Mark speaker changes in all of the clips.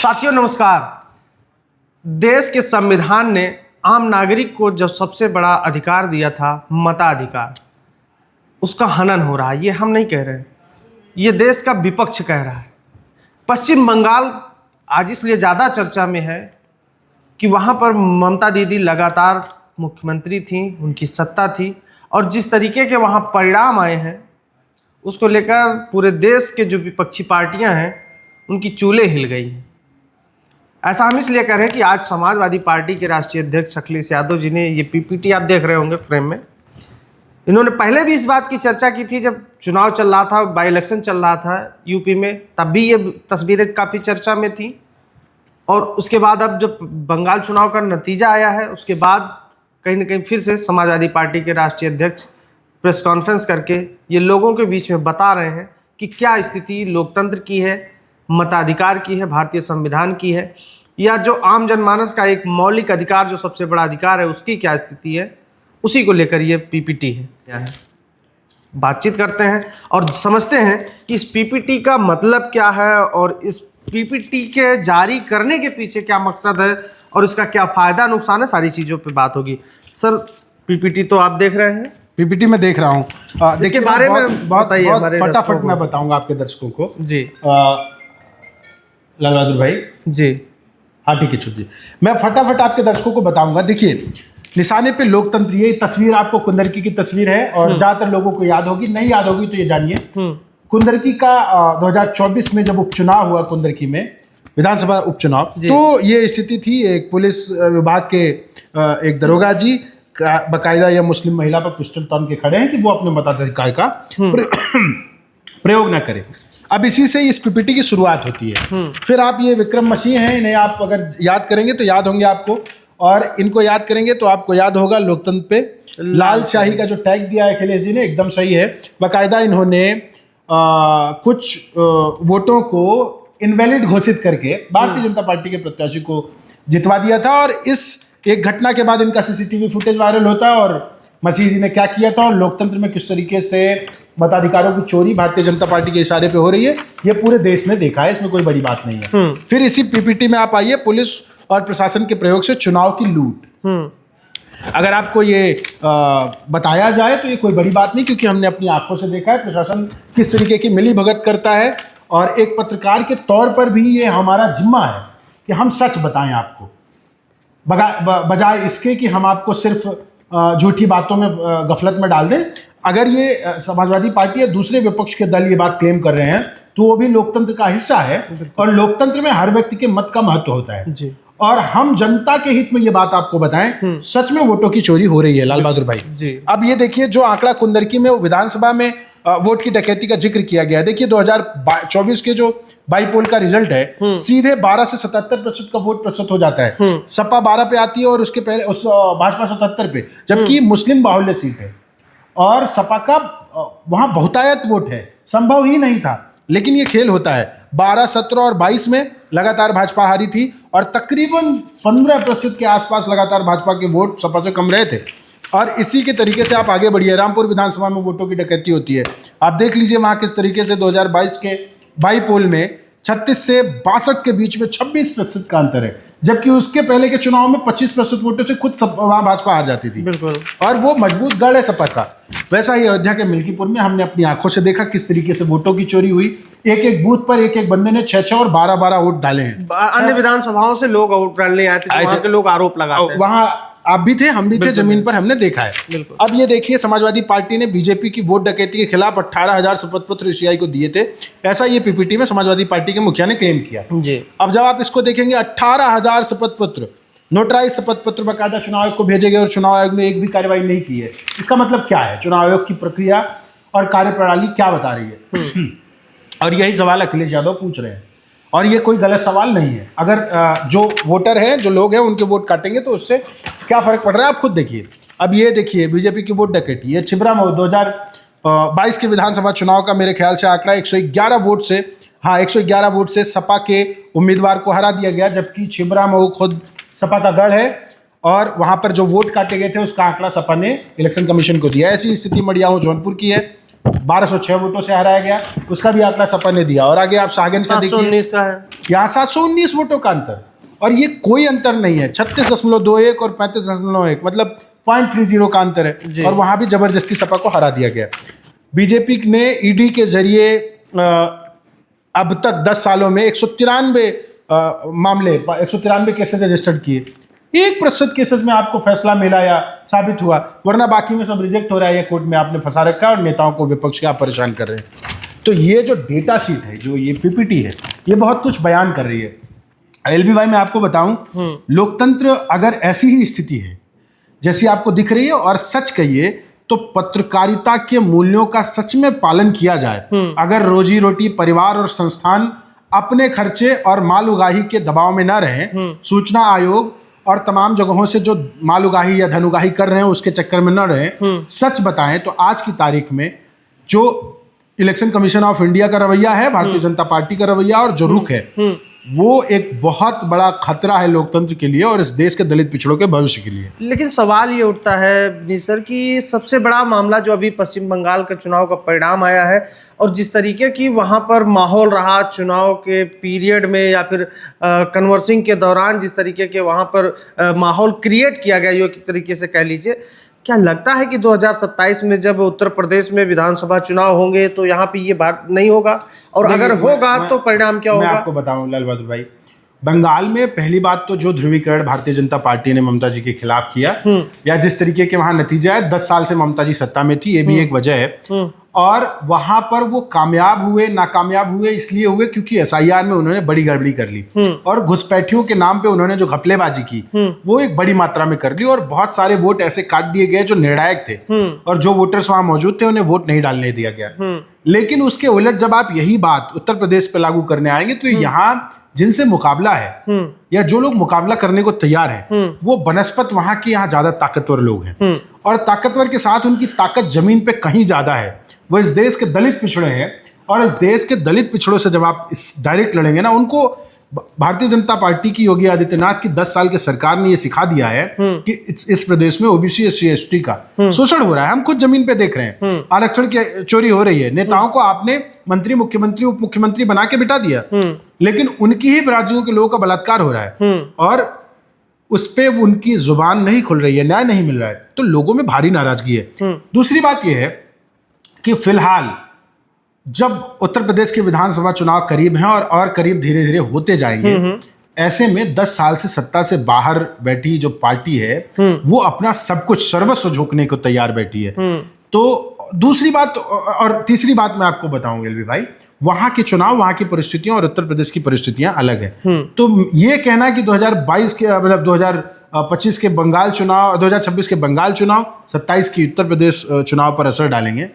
Speaker 1: साथियों नमस्कार। देश के संविधान ने आम नागरिक को जो सबसे बड़ा अधिकार दिया था, मताधिकार, उसका हनन हो रहा है। ये हम नहीं कह रहे, ये देश का विपक्ष कह रहा है। पश्चिम बंगाल आज इसलिए ज़्यादा चर्चा में है कि वहाँ पर ममता दीदी लगातार मुख्यमंत्री थी, उनकी सत्ता थी, और जिस तरीके के वहाँ परिणाम आए हैं उसको लेकर पूरे देश के जो विपक्षी पार्टियां हैं उनकी चूल्हे हिल गई हैं। ऐसा हम इसलिए कह रहे हैं कि आज समाजवादी पार्टी के राष्ट्रीय अध्यक्ष अखिलेश यादव जी ने ये पीपीटी आप देख रहे होंगे फ्रेम में, इन्होंने पहले भी इस बात की चर्चा की थी जब चुनाव चल रहा था, बाई इलेक्शन चल रहा था यूपी में, तब भी ये तस्वीरें काफ़ी चर्चा में थी। और उसके बाद अब जब बंगाल चुनाव का नतीजा आया है उसके बाद कहीं ना कहीं फिर से समाजवादी पार्टी के राष्ट्रीय अध्यक्ष प्रेस कॉन्फ्रेंस करके ये लोगों के बीच में बता रहे हैं कि क्या स्थिति लोकतंत्र की है, मताधिकार की है, भारतीय संविधान की है, या जो आम जनमानस का एक मौलिक अधिकार जो सबसे बड़ा अधिकार है उसकी क्या स्थिति है। उसी को लेकर ये पीपीटी है। क्या है, बातचीत करते हैं और समझते हैं कि इस पीपीटी का मतलब क्या है और इस पीपीटी के जारी करने के पीछे क्या मकसद है और इसका क्या फ़ायदा नुकसान है, सारी चीज़ों पे बात होगी। सर, पीपीटी तो आप देख रहे हैं?
Speaker 2: पीपीटी में देख रहा हूँ।
Speaker 1: इसके बारे में बहुत
Speaker 2: फटाफट मैं बताऊंगा आपके दर्शकों को
Speaker 1: जी।
Speaker 2: लाल बहादुर भाई
Speaker 1: जी,
Speaker 2: हाँ ठीक है छुट जी, मैं फटाफट आपके दर्शकों को बताऊंगा। देखिए, निशाने पे लोकतंत्र, ये तस्वीर आपको कुंदरकी की तस्वीर है और ज्यादातर लोगों को याद होगी, नहीं याद होगी तो ये जानिए। कुंदरकी का 2024 में जब उपचुनाव हुआ, कुंदरकी में विधानसभा उपचुनाव, तो ये स्थिति थी। एक पुलिस विभाग के एक दरोगा जी बकायदा या मुस्लिम महिला पर पिस्टल तान के खड़े हैं कि वो अपने मताधिकार का प्रयोग ना करें। अब इसी से इस पीपीटी की शुरुआत होती है। फिर आप ये विक्रम मसीह हैं, इन्हें आप अगर याद करेंगे तो याद होंगे आपको, और इनको याद करेंगे तो आपको याद होगा लोकतंत्र पे लाल शाही का जो टैग दिया है अखिलेश जी ने, एकदम सही है। बाकायदा इन्होंने कुछ वोटों को इनवैलिड घोषित करके भारतीय जनता पार्टी के प्रत्याशी को जितवा दिया था। और इस एक घटना के बाद इनका सीसीटीवी फुटेज वायरल होता है और मसीह जी ने क्या किया था और लोकतंत्र में किस तरीके से मताधिकारों की चोरी भारतीय जनता पार्टी के इशारे पे हो रही है, ये पूरे देश ने देखा है, इसमें कोई बड़ी बात नहीं है। फिर इसी पीपीटी में आप आइए, पुलिस और प्रशासन के प्रयोग से चुनाव की लूट। अगर आपको ये बताया जाए तो ये कोई बड़ी बात नहीं, क्योंकि हमने अपनी आंखों से देखा है प्रशासन किस तरीके की मिली भगत करता है। और एक पत्रकार के तौर पर भी ये हमारा जिम्मा है कि हम सच बताएं आपको, बजाय इसके कि हम आपको सिर्फ झूठी बातों में गफलत में डाल दें। अगर ये समाजवादी पार्टी या दूसरे विपक्ष के दल ये बात क्लेम कर रहे हैं तो वो भी लोकतंत्र का हिस्सा है, और लोकतंत्र में हर व्यक्ति के मत का महत्व होता है जी। और हम जनता के हित में ये बात आपको बताएं, सच में वोटों की चोरी हो रही है लाल बहादुर भाई जी। अब ये देखिए, जो आंकड़ा कुंदरकी में विधानसभा में वोट की डकैती का जिक्र किया गया है, देखिए 2024 के जो बाईपोल का रिजल्ट है, सीधे 12 से 77% का वोट प्रतिशत हो जाता है। सपा 12 पे आती है और उसके पहले भाजपा 77 पे, जबकि मुस्लिम बाहुल्य सीट है और सपा का वहां बहुतायत वोट है। संभव ही नहीं था, लेकिन ये खेल होता है। 12, 17 और 22 में लगातार भाजपा हारी थी और तकरीबन 15% के आसपास लगातार भाजपा के वोट सपा से कम रहे थे। और इसी के तरीके से आप आगे बढ़िए, रामपुर विधानसभा में वोटों की डकैती होती है। आप देख लीजिए वहां किस तरीके से 2022 के बाईपोल में 36 से 62 के बीच में 26% का अंतर है, जबकि उसके पहले के चुनाव में 25% वोटों से खुद वहां भाजपा हार जाती थी। बिल्कुल। और वो मजबूत गढ़ है सपा का। वैसा ही अयोध्या के मिल्कीपुर में हमने अपनी आंखों से देखा किस तरीके से वोटों की चोरी हुई। एक एक बूथ पर एक एक बंदे ने 6-6 और 12-12 वोट डाले हैं।
Speaker 1: अन्य विधानसभाओं से लोग वोट डालने आए थे, वहां के लोग आरोप लगाते हैं।
Speaker 2: वहां आप भी थे, हम भी थे, जमीन पर हमने देखा है। अब ये देखिए, समाजवादी पार्टी ने बीजेपी की वोट डकैती के खिलाफ 18,000 शपथ पत्र ईसीआई को दिए थे, ऐसा ये पीपीटी में समाजवादी पार्टी के मुखिया ने क्लेम किया जी। अब जब आप इसको देखेंगे, 18,000 शपथ पत्र, नोटराइज शपथ पत्र बाकायदा चुनाव आयोग को भेजे गए और चुनाव आयोग ने एक भी कार्रवाई नहीं की है। इसका मतलब क्या है? चुनाव आयोग की प्रक्रिया और कार्यप्रणाली क्या बता रही है? और यही सवाल अखिलेश यादव पूछ रहे हैं, और ये कोई गलत सवाल नहीं है। अगर जो वोटर है, जो लोग हैं, उनके वोट काटेंगे तो उससे क्या फर्क पड़ रहा है आप खुद देखिए। अब ये देखिए, बीजेपी की वोट डकैती, ये छिबरा मऊ 2022 के विधानसभा चुनाव का मेरे ख्याल से आंकड़ा 111 वोट से, हाँ 111 वोट से सपा के उम्मीदवार को हरा दिया गया, जबकि छिबरा मऊ खुद सपा का गढ़ है और वहां पर जो वोट काटे गए थे उसका आंकड़ा सपा ने इलेक्शन कमीशन को दिया। ऐसी स्थिति मडियाहू जौनपुर की है, 1206 वोटों से हराया गया, उसका भी आंकड़ा सपा ने दिया। और आगे आप शाहगंज का देखिए,
Speaker 1: 719 का है,
Speaker 2: यहाँ 719 वोटों का अंतर, और ये कोई अंतर नहीं है, 36.21 और 35.1, मतलब 0.30 का अंतर है। और वहां भी जबरदस्ती सपा को हरा दिया गया। बीजेपी ने ईडी के जरिए अब तक 10 सालों में 193 मामले, 193 केसेस रजिस्टर्ड किए। 1% केसेस में आपको फैसला मिला या साबित हुआ, वरना बाकी में सब रिजेक्ट हो रहा है, ये कोर्ट में आपने फंसा रखा है और नेताओं को, विपक्ष के आप परेशान कर रहे हैं। तो ये जो डेटा शीट है, जो ये पीपीटी है, ये बहुत कुछ बयान कर रही है। एलबी भाई, मैं आपको बताऊं, लोकतंत्र अगर ऐसी ही स्थिति है जैसी आपको दिख रही है, और सच कहिए तो पत्रकारिता के मूल्यों का सच में पालन किया जाए, अगर रोजी रोटी, परिवार और संस्थान अपने खर्चे और माल उगाही के दबाव में न रहें, सूचना आयोग और तमाम जगहों से जो माल उगाही या धन उगाही कर रहे हैं उसके चक्कर में न रहें, सच बताएं, तो आज की तारीख में जो इलेक्शन कमीशन ऑफ इंडिया का रवैया है, भारतीय जनता पार्टी का रवैया और जो रुख है, वो एक बहुत बड़ा खतरा है लोकतंत्र के लिए और इस देश के दलित पिछड़ों के भविष्य के लिए।
Speaker 1: लेकिन सवाल ये उठता है सर कि सबसे बड़ा मामला जो अभी पश्चिम बंगाल के चुनाव का परिणाम आया है, और जिस तरीके की वहाँ पर माहौल रहा चुनाव के पीरियड में या फिर कन्वर्सिंग के दौरान, जिस तरीके के वहाँ पर माहौल क्रिएट किया गया, यो एक तरीके से कह लीजिए, क्या लगता है कि 2027 में जब उत्तर प्रदेश में विधानसभा चुनाव होंगे तो यहाँ पे ये बात नहीं होगा, और अगर होगा तो परिणाम क्या होगा?
Speaker 2: मैं आपको बताऊं लाल बहादुर भाई, बंगाल में पहली बात तो जो ध्रुवीकरण भारतीय जनता पार्टी ने ममता जी के खिलाफ किया, या जिस तरीके के वहां नतीजा है, 10 साल से ममता जी सत्ता में थी, ये भी एक वजह है। और वहां पर वो कामयाब हुए, नाकामयाब हुए इसलिए हुए क्योंकि एसआईआर में उन्होंने बड़ी गड़बड़ी कर ली, और घुसपैठियों के नाम पे उन्होंने जो घपलेबाजी की वो एक बड़ी मात्रा में कर ली, और बहुत सारे वोट ऐसे काट दिए गए जो निर्णायक थे, और जो वोटर्स वहां मौजूद थे उन्हें वोट नहीं डालने दिया गया। लेकिन उसके उलट जब आप यही बात उत्तर प्रदेश पे लागू करने आएंगे, तो यहाँ जिनसे मुकाबला है या जो लोग मुकाबला करने को तैयार हैं, वो बनस्पत वहां के यहाँ ज्यादा ताकतवर लोग हैं, और ताकतवर के साथ उनकी ताकत जमीन पे कहीं ज्यादा है, वो इस देश के दलित पिछड़े हैं। और इस देश के दलित पिछड़ों से जब आप इस डायरेक्ट लड़ेंगे ना, उनको भारतीय जनता पार्टी की, योगी आदित्यनाथ की 10 साल के सरकार ने ये सिखा दिया है कि इस प्रदेश में ओबीसी एससी एसटी का शोषण हो रहा है। हम खुद जमीन पे देख रहे हैं, आरक्षण की चोरी हो रही है, नेताओं को आपने मंत्री, मुख्यमंत्री, उप मुख्यमंत्री बना के बिठा दिया, लेकिन उनकी ही बिरादरियों के लोगों का बलात्कार हो रहा है, और उस पर उनकी जुबान नहीं खुल रही है, न्याय नहीं मिल रहा है, तो लोगों में भारी नाराजगी है। दूसरी बात यह है कि फिलहाल जब उत्तर प्रदेश के विधानसभा चुनाव करीब हैं और करीब धीरे धीरे होते जाएंगे, ऐसे में 10 साल से सत्ता से बाहर बैठी जो पार्टी है, वो अपना सब कुछ सर्वस्व झोंकने को तैयार बैठी है। तो दूसरी बात और तीसरी बात मैं आपको बताऊं एलवी भाई, वहां के चुनाव, वहां की परिस्थितियां और उत्तर प्रदेश की परिस्थितियां अलग है। तो ये कहना कि 2022 के, मतलब 2025 के बंगाल चुनाव, 2026 के बंगाल चुनाव 27 की उत्तर प्रदेश चुनाव पर असर डालेंगे,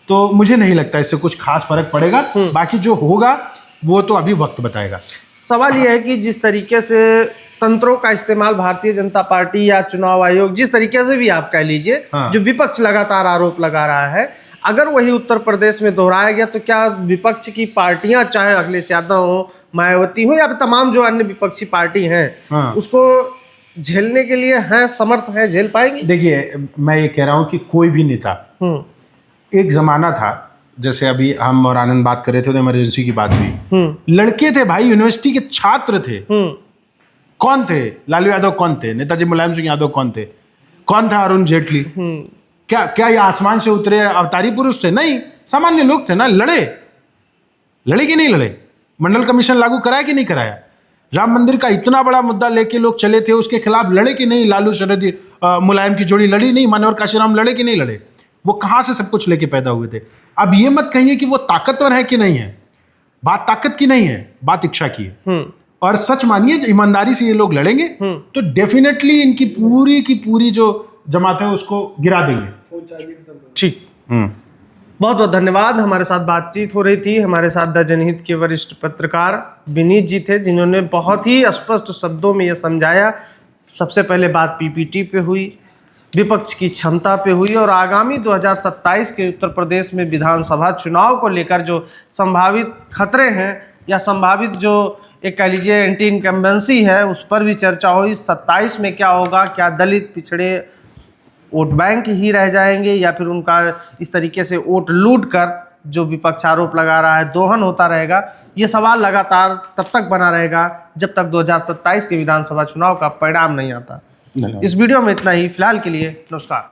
Speaker 2: तो मुझे नहीं लगता इससे कुछ खास फर्क पड़ेगा। बाकी जो होगा वो तो अभी वक्त बताएगा।
Speaker 1: सवाल यह है कि जिस तरीके से तंत्रों का इस्तेमाल भारतीय जनता पार्टी या चुनाव आयोग, जिस तरीके से भी आप कह लीजिए, जो विपक्ष लगातार आरोप लगा रहा है, अगर वही उत्तर प्रदेश में दोहराया गया तो क्या विपक्ष की पार्टियां, चाहे अखिलेश यादव हो, मायावती हो, या तमाम जो अन्य विपक्षी पार्टी हैं, उसको झेलने के लिए हैं, समर्थ हैं, झेल पाएंगे?
Speaker 2: देखिए, मैं ये कह रहा हूं कि कोई भी नेता, एक जमाना था, जैसे अभी हम और आनंद बात कर रहे थे तो इमरजेंसी की बात हुई, लड़के थे भाई, यूनिवर्सिटी के छात्र थे। कौन थे? लालू यादव कौन थे? नेताजी मुलायम सिंह यादव कौन थे? कौन था अरुण जेटली? क्या ये आसमान से उतरे अवतारी पुरुष थे? नहीं, सामान्य लोग थे ना। लड़े कि नहीं लड़े? मंडल कमीशन लागू कराया कि नहीं कराया? राम मंदिर का इतना बड़ा मुद्दा लेके लोग चले थे, उसके खिलाफ लड़े कि नहीं? लालू शरद मुलायम की जोड़ी लड़ी नहीं? मनोहर काशीराम लड़े कि नहीं लड़े? वो कहां से सब कुछ लेके पैदा हुए थे? अब ये मत कहिए कि वो ताकतवर है कि नहीं है। बात ताकत की नहीं है, बात इच्छा की है। और सच मानिए, ईमानदारी से ये लोग लड़ेंगे तो डेफिनेटली इनकी पूरी की पूरी जो जमात है उसको गिरा देंगे।
Speaker 1: ठीक, बहुत बहुत धन्यवाद। हमारे साथ बातचीत हो रही थी, हमारे साथ द जनहित के वरिष्ठ पत्रकार विनीत जी थे, जिन्होंने बहुत ही स्पष्ट शब्दों में यह समझाया। सबसे पहले बात पीपीटी पे हुई, विपक्ष की क्षमता पे हुई, और आगामी 2027 के उत्तर प्रदेश में विधानसभा चुनाव को लेकर जो संभावित खतरे हैं या संभावित जो एक कह लीजिए एंटी इनकम्बेंसी है, उस पर भी चर्चा हुई। 27 में क्या होगा, क्या दलित, पिछड़े, वोट बैंक ही रह जाएंगे या फिर उनका इस तरीके से वोट लूट कर जो विपक्ष आरोप लगा रहा है दोहन होता रहेगा। ये सवाल लगातार तब तक बना रहेगा जब तक 2027 के विधानसभा चुनाव का परिणाम नहीं आता। इस वीडियो में इतना ही, फिलहाल के लिए नमस्कार।